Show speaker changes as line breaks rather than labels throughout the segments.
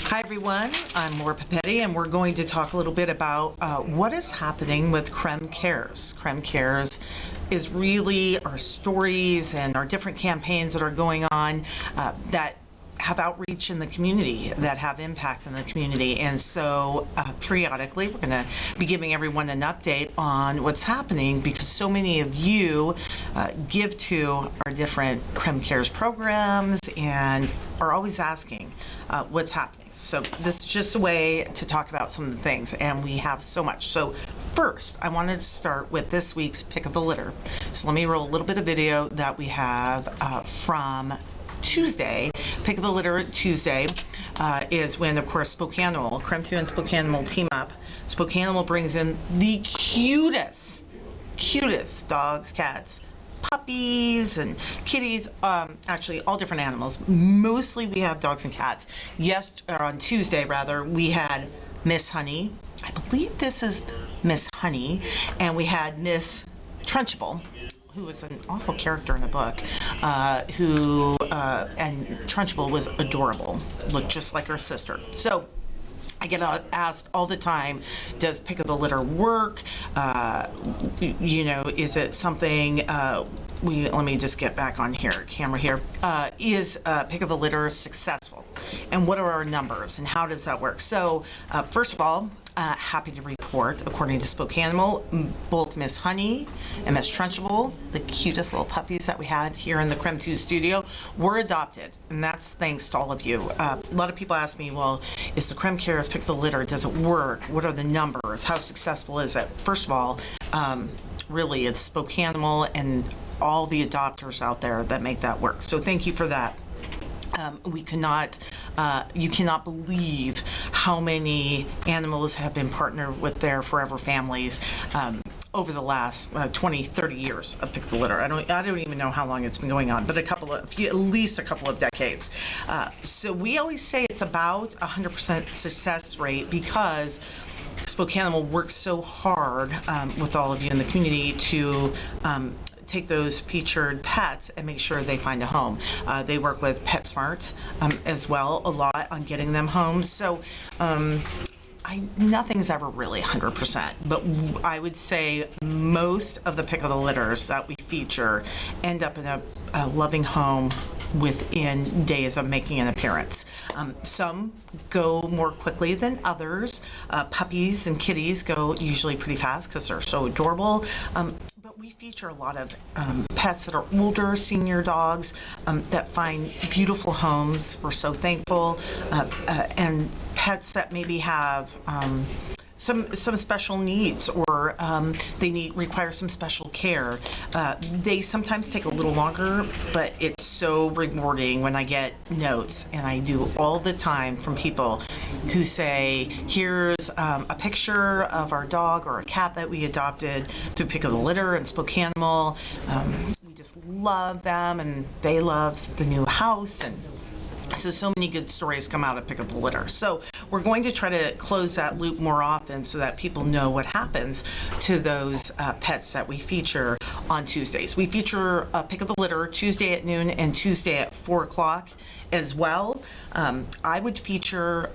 Hi everyone, I'm Laura Papetti and we're going to talk a little bit about what is happening with KREM Cares. KREM Cares is really our stories and our different campaigns that are going on that have outreach in the community, that have impact in the community. And so periodically we're going to be giving everyone an update on what's happening because so many of you give to our different KREM Cares programs and are always asking what's happening. So this is just a way to talk about some of the things, and we have so much. So first, I wanted to start with this week's Pick of the Litter. So let me roll a little bit of video that we have from Tuesday. Pick of the Litter Tuesday is when, of course, Spokanimal, KREM2 and Spokanimal team up. Spokanimal brings in the cutest dogs, cats, puppies and kitties, actually all different animals. Mostly we have dogs and cats. On Tuesday rather, we had Miss Honey. I believe this is Miss Honey, and we had Miss Trunchbull, who was an awful character in the book, and Trunchbull was adorable, looked just like her sister. So I get asked all the time, does Pick of the Litter work? Is it something, let me just get back on here, camera here. Is Pick of the Litter successful? And what are our numbers and how does that work? So first of all, happy to report, according to Spokanimal, both Miss Honey and Miss Trunchbull, the cutest little puppies that we had here in the KREM2 studio, were adopted, and that's thanks to all of you. A lot of people ask me, well, is the KREM Cares Pick the Litter, does it work? What are the numbers? How successful is it? First of all, really, it's Spokanimal and all the adopters out there that make that work. So thank you for that. You cannot believe how many animals have been partnered with their forever families over the last 20, 30 years of Pick the Litter. I don't even know how long it's been going on, but at least a couple of decades. So we always say it's about 100% success rate because Spokanimal works so hard with all of you in the community to take those featured pets and make sure they find a home. They work with PetSmart as well a lot on getting them homes. So nothing's ever really 100%, but I would say most of the Pick of the Litters that we feature end up in a loving home within days of making an appearance. Some go more quickly than others. Puppies and kitties go usually pretty fast because they're so adorable. We feature a lot of pets that are older, senior dogs that find beautiful homes. We're so thankful. And pets that maybe have some special needs or they require some special care. They sometimes take a little longer, but it's so rewarding when I get notes, and I do all the time, from people who say, here's a picture of our dog or a cat that we adopted through Pick of the Litter and Spokanimal. We just love them and they love the new house, and so many good stories come out of Pick of the Litter. So we're going to try to close that loop more often so that people know what happens to those pets that we feature on Tuesdays. We feature Pick of the Litter Tuesday at noon and Tuesday at 4 o'clock as well. I would feature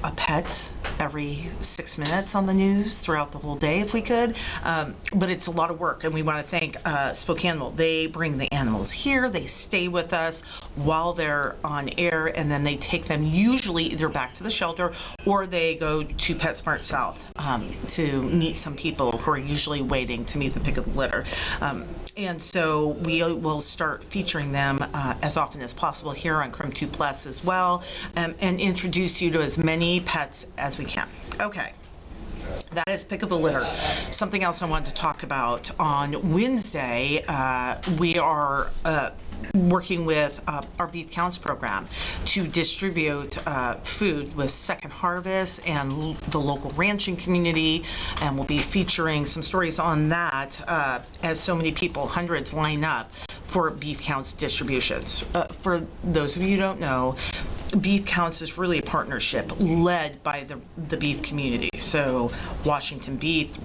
a pet every 6 minutes on the news throughout the whole day if we could, but it's a lot of work, and we want to thank Spokanimal. They bring the animals here, they stay with us while they're on air, and then they take them usually either back to the shelter or they go to PetSmart South to meet some people who are usually waiting to meet the Pick of the Litter. And so we will start featuring them as often as possible here on KREM2 Plus as well, and introduce you to as many pets as we can. Okay. That is Pick of the Litter. Something else I wanted to talk about. On Wednesday, we are working with our Beef Counts program to distribute food with Second Harvest and the local ranching community, and we'll be featuring some stories on that as so many people, hundreds, line up for Beef Counts distributions. For those of you who don't know, Beef Counts is really a partnership led by the beef community. So Washington Beef,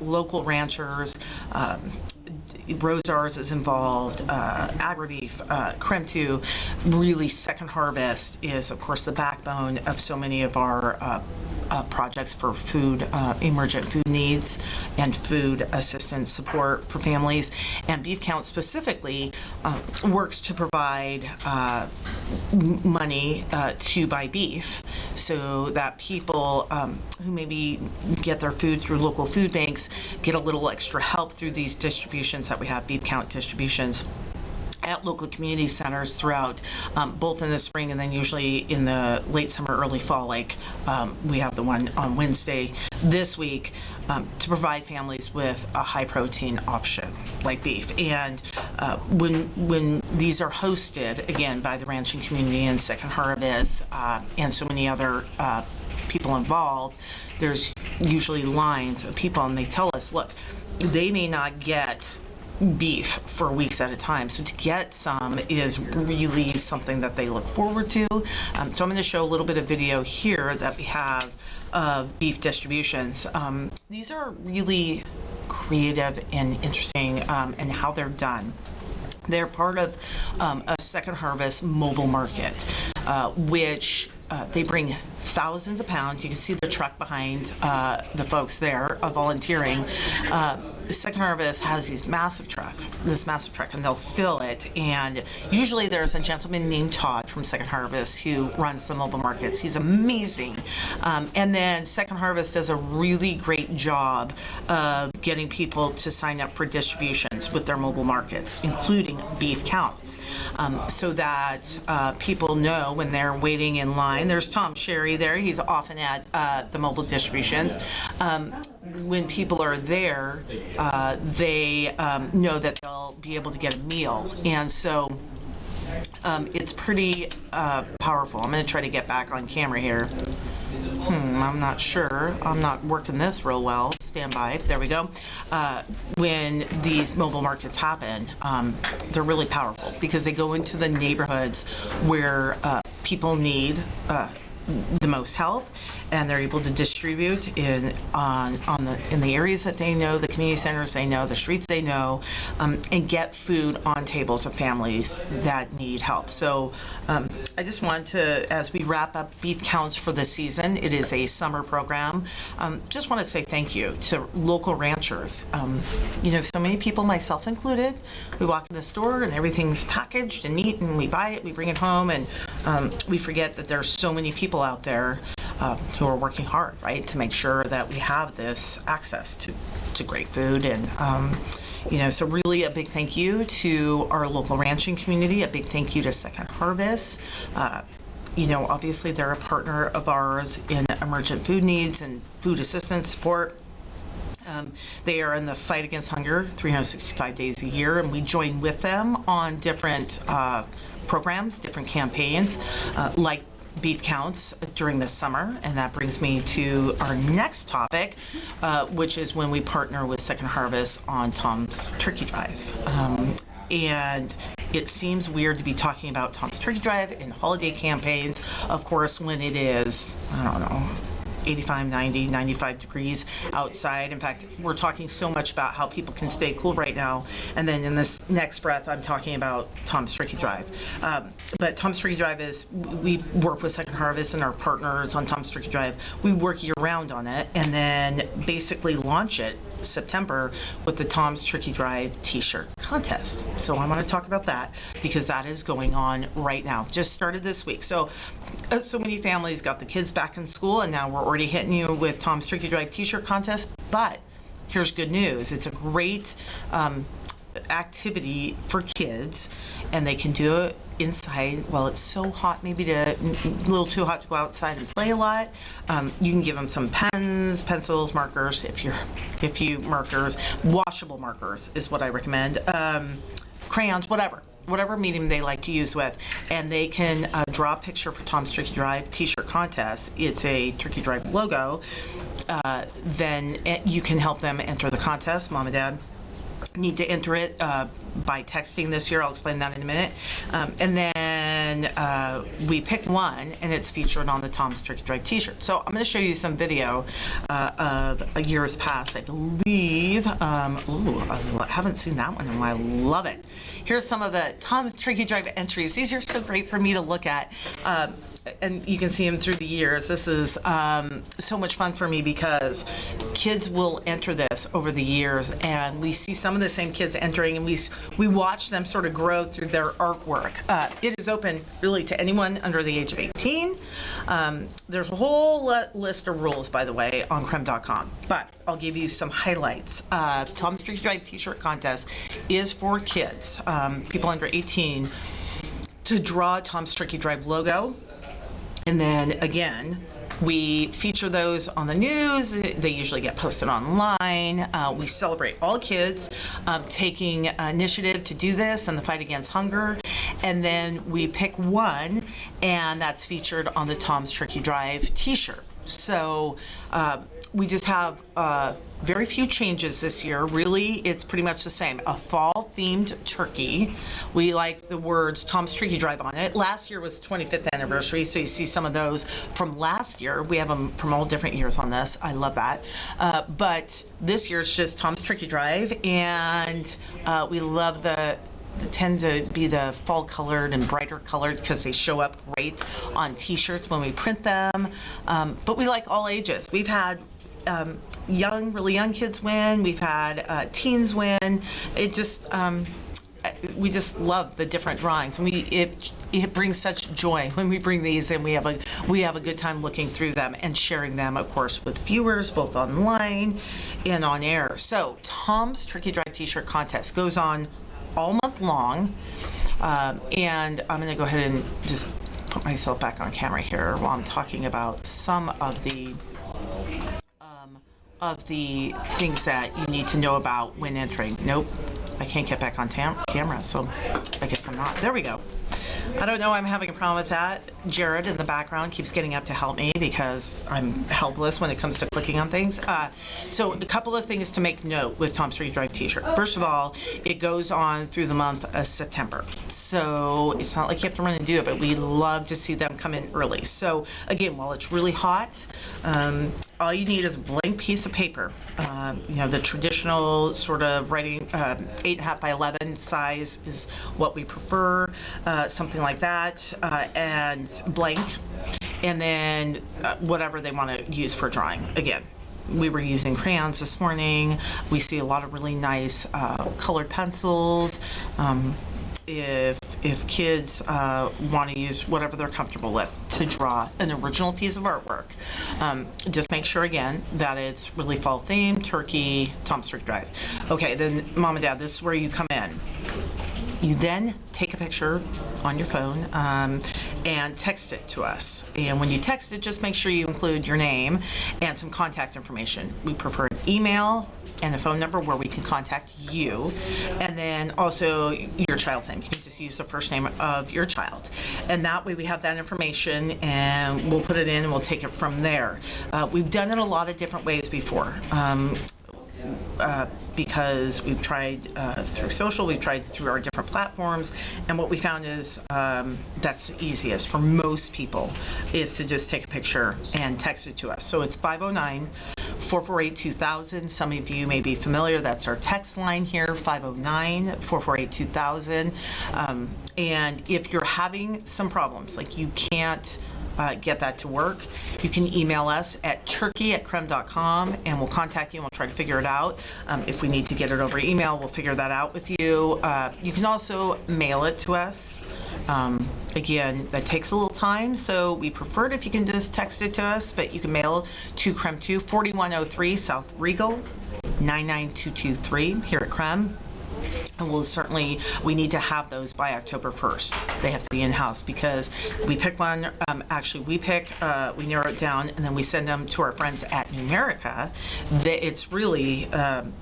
local ranchers, Rosars is involved, AgriBeef, KREM really Second Harvest is, of course, the backbone of so many of our projects for food, emergent food needs and food assistance support for families. And Beef Count specifically works to provide money to buy beef so that people who maybe get their food through local food banks get a little extra help through these distributions that we have, Beef Count distributions at local community centers throughout, both in the spring and then usually in the late summer, early fall, like we have the one on Wednesday this week, to provide families with a high protein option like beef. And when these are hosted, again, by the ranching community and Second Harvest and so many other people involved, there's usually lines of people, and they tell us, look, they may not get beef for weeks at a time, so to get some is really something that they look forward to. So I'm going to show a little bit of video here that we have of beef distributions. These are really creative and interesting in how they're done. They're part of a Second Harvest mobile market, which they bring thousands of pounds. You can see the truck behind the folks there volunteering. Second Harvest has this massive truck, and they'll fill it. And usually there's a gentleman named Todd from Second Harvest who runs the mobile markets. He's amazing. And then Second Harvest does a really great job of getting people to sign up for distributions with their mobile markets, including beef counts, so that people know when they're waiting in line. There's Tom Sherry there. He's often at the mobile distributions. When people are there, they know that they'll be able to get a meal. And so it's pretty powerful. I'm going to try to get back on camera here. I'm not sure. I'm not working this real well. Stand by. There we go. When these mobile markets happen, they're really powerful because they go into the neighborhoods where people need the most help, and they're able to distribute in the areas that they know, the community centers they know, the streets they know, and get food on tables of families that need help. So I just want to, as we wrap up Beef Counts for the season, it is a summer program. Just want to say thank you to local ranchers. So many people, myself included, we walk in the store and everything's packaged and neat, and we buy it, we bring it home, and we forget that there's so many people out there who are working hard, right, to make sure that we have this access to great food. And so really a big thank you to our local ranching community, a big thank you to Second Harvest. Obviously they're a partner of ours in emergent food needs and food assistance support. They are in the fight against hunger 365 days a year, and we join with them on different programs, different campaigns, like Beef Counts during the summer. And that brings me to our next topic, which is when we partner with Second Harvest on Tom's Turkey Drive. And it seems weird to be talking about Tom's Turkey Drive in holiday campaigns, of course, when it is, 85, 90, 95 degrees outside. In fact, we're talking so much about how people can stay cool right now, and then in this next breath, I'm talking about Tom's Turkey Drive. But Tom's Turkey Drive is, we work with Second Harvest and our partners on Tom's Turkey Drive. We work year-round on it, and then basically launch it September with the Tom's Turkey Drive t-shirt contest. So I want to talk about that because that is going on right now. Just started this week. So many families got the kids back in school, and now we're already hitting you with Tom's Turkey Drive t-shirt contest. But here's good news. It's a great activity for kids, and they can do it inside. Well, it's so hot, maybe a little too hot to go outside and play a lot. You can give them some pens, pencils, markers, if you markers, washable markers is what I recommend. Crayons, whatever medium they like to use with, and they can draw a picture for Tom's Turkey Drive t-shirt contest. It's a Turkey Drive logo. Then you can help them enter the contest. Mom and Dad need to enter it by texting this year. I'll explain that in a minute. And then then we pick one, and it's featured on the Tom's Turkey Drive t-shirt. So I'm going to show you some video of years past, I believe. I haven't seen that one in a while. I love it. Here's some of the Tom's Turkey Drive entries. These are so great for me to look at. And you can see them through the years. This is so much fun for me because kids will enter this over the years, and we see some of the same kids entering, and we watch them sort of grow through their artwork. It is open really to anyone under the age of 18. There's a whole list of rules, by the way, on KREM.com, but I'll give you some highlights. Tom's Turkey Drive t-shirt contest is for kids, people under 18, to draw Tom's Turkey Drive logo. And then again, we feature those on the news. They usually get posted online. We celebrate all kids taking initiative to do this and the fight against hunger. And then we pick one, and that's featured on the Tom's Turkey Drive t-shirt. So we just have very few changes this year. Really, it's pretty much the same. A fall-themed turkey. We like the words Tom's Turkey Drive on it. Last year was 25th anniversary, so you see some of those from last year. We have them from all different years on this. I love that. But this year it's just Tom's Turkey Drive, and we love they tend to be the fall colored and brighter colored because they show up great on t-shirts when we print them. But we like all ages. We've had really young kids win. We've had teens win. It just, we just love the different drawings. And it brings such joy when we bring these, and we have a good time looking through them and sharing them, of course, with viewers both online and on air. So Tom's Turkey Drive t-shirt contest goes on all month long, and I'm going to go ahead and just put myself back on camera here while I'm talking about some of the things that you need to know about when entering. Nope, I can't get back on camera, so I guess I'm not. There we go. I don't know, I'm having a problem with that. Jared in the background keeps getting up to help me because I'm helpless when it comes to clicking on things. So a couple of things to make note with Tom's Turkey Drive t-shirt. First of all, it goes on through the month of September. So it's not like you have to run and do it, but we love to see them come in early. So again, while it's really hot, all you need is a blank piece of paper. The traditional sort of writing 8.5 by 11 size is what we prefer, something like that, and blank, and then whatever they want to use for drawing. Again, we were using crayons this morning. We see a lot of really nice colored pencils. If kids want to use whatever they're comfortable with to draw an original piece of artwork, just make sure again that it's really fall themed, turkey, Tom's Turkey Drive. Okay, then Mom and Dad, this is where you come in. You then take a picture on your phone and text it to us. And when you text it, just make sure you include your name and some contact information. We prefer an email and a phone number where we can contact you, and then also your child's name. You can just use the first name of your child, and that way we have that information, and we'll put it in and we'll take it from there. We've done it a lot of different ways before. Because we've tried through social, we've tried through our different platforms, and what we found is that's the easiest for most people is to just take a picture and text it to us. So it's 509-448-2000. Some of you may be familiar, that's our text line here, 509-448-2000. And if you're having some problems, like you can't get that to work, you can email us at turkey@krem.com, and we'll contact you and we'll try to figure it out. If we need to get it over email, we'll figure that out with you. You can also mail it to us. Again, that takes a little time, so we prefer it if you can just text it to us, but you can mail to KREM 2, 4103 South Regal, 99223 here at KREM. And we need to have those by October 1st. They have to be in-house because we pick one, we narrow it down, and then we send them to our friends at Numerica. It's really,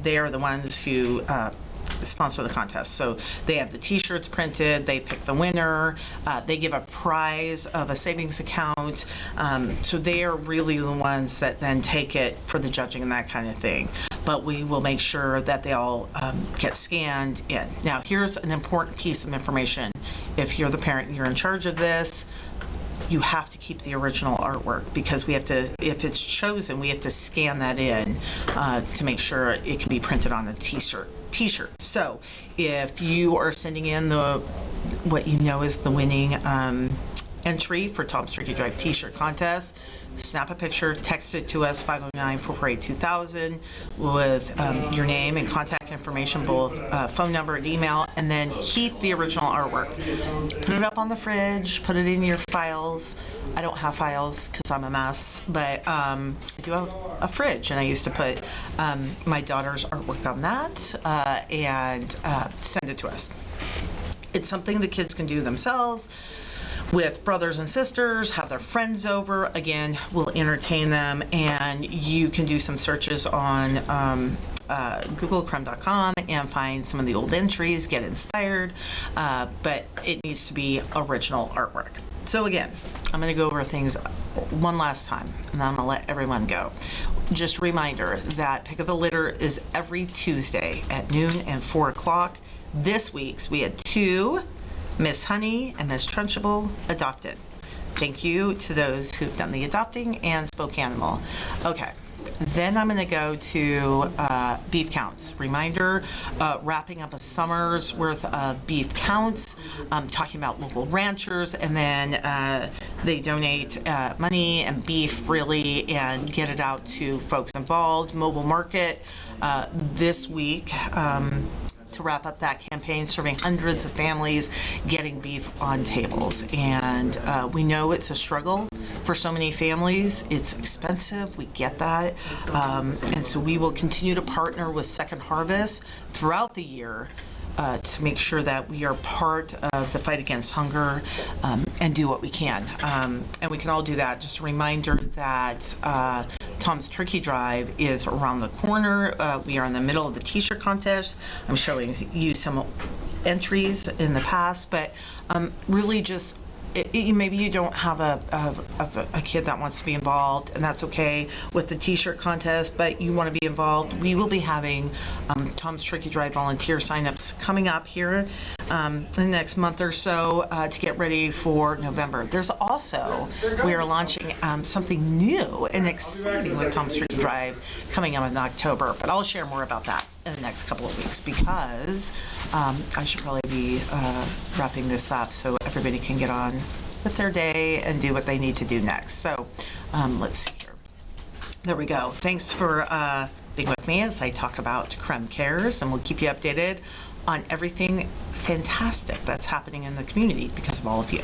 they are the ones who sponsor the contest. So they have the t-shirts printed, they pick the winner, they give a prize of a savings account. So they are really the ones that then take it for the judging and that kind of thing. But we will make sure that they all get scanned in. Now, here's an important piece of information if you're the parent and you're in charge of this, you have to keep the original artwork, because we have to, if it's chosen, we have to scan that in to make sure it can be printed on a t-shirt. So if you are sending in what you know is the winning entry for Tom's Turkey Drive t-shirt contest, snap a picture, text it to us, 509-448-2000, with your name and contact information, both phone number and email, and then keep the original artwork. Put it up on the fridge, put it in your files. I don't have files because I'm a mess, but I do have a fridge, and I used to put my daughter's artwork on that and send it to us. It's something the kids can do themselves with brothers and sisters, have their friends over. Again, we'll entertain them, and you can do some searches on Google KREM.com and find some of the old entries, get inspired, but it needs to be original artwork. So again, I'm going to go over things one last time, and then I'm going to let everyone go. Just a reminder that Pick of the Litter is every Tuesday at noon and 4 o'clock. This week's, we had 2, Miss Honey and Miss Trunchbull, adopted. Thank you to those who've done the adopting and spoke animal. Okay, then I'm going to go to beef counts. Reminder, wrapping up a summer's worth of beef counts, talking about local ranchers, and then they donate money and beef, really, and get it out to folks involved. Mobile market this week. To wrap up that campaign, serving hundreds of families, getting beef on tables. And we know it's a struggle for so many families. It's expensive, we get that. And so we will continue to partner with Second Harvest throughout the year to make sure that we are part of the fight against hunger and do what we can. And we can all do that. Just a reminder that Tom's Turkey Drive is around the corner. We are in the middle of the t-shirt contest. I'm showing you some entries in the past, but really just maybe you don't have a kid that wants to be involved, and that's okay with the t-shirt contest, but you want to be involved. We will be having Tom's Turkey Drive volunteer signups coming up here in the next month or so to get ready for November. There's also, we are launching something new and exciting with Tom's Turkey Drive coming up in October, but I'll share more about that in the next couple of weeks, because I should probably be wrapping this up so everybody can get on with their day and do what they need to do next. So let's see here. There we go. Thanks for being with me as I talk about KREM Cares, and we'll keep you updated on everything fantastic that's happening in the community because of all of you.